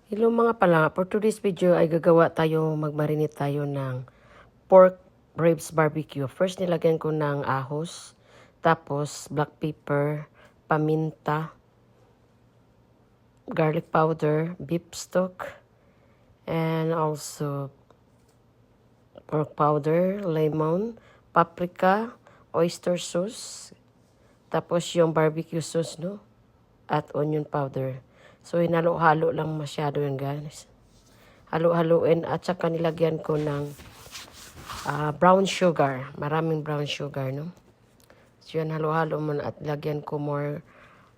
Hello mga pala, for today's video ay magmarinate tayo ng pork ribs barbecue. First nilagyan ko ng ahos, tapos black pepper, paminta, garlic powder, beef stock, and also pork powder, lemon, paprika, oyster sauce, tapos yung barbecue sauce, no? At onion powder. So, hinalo-halo lang masyado yun, guys. Halo-haloin at saka nilagyan ko ng brown sugar. Maraming brown sugar, no? So, yan, halo-halo mo at lagyan ko more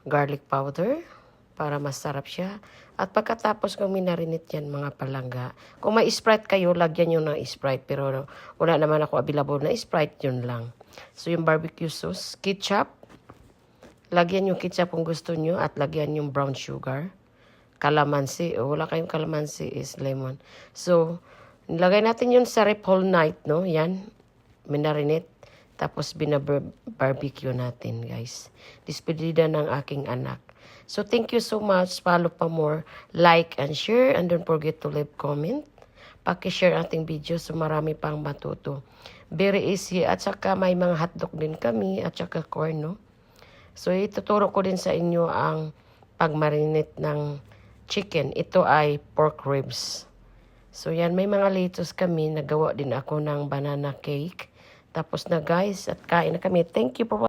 garlic powder para masarap siya. At pagkatapos kong minarinate yan, mga palangga. Kung may Sprite kayo, lagyan nyo ng Sprite. Pero wala naman ako available na Sprite, yun lang. So, yung barbecue sauce, ketchup. Lagyan yung ketchup kung gusto nyo at lagyan yung brown sugar. Calamansi, o wala kayong calamansi is lemon. So, nilagay natin yun sa rep whole night, no? Yan, minarinate. Tapos barbecue natin, guys. Despedida ng aking anak. So, thank you so much. Follow pa more. Like and share. And don't forget to leave comment. Paki-share ating video so marami pang matuto. Very easy. At saka may mga hotdog din kami. At saka corn, no? So, ituturo ko din sa inyo ang pagmarinate ng chicken. Ito ay pork ribs. So, yan. May mga lettuce kami. Nagawa din ako ng banana cake. Tapos na, guys. At kain na kami. Thank you for watching.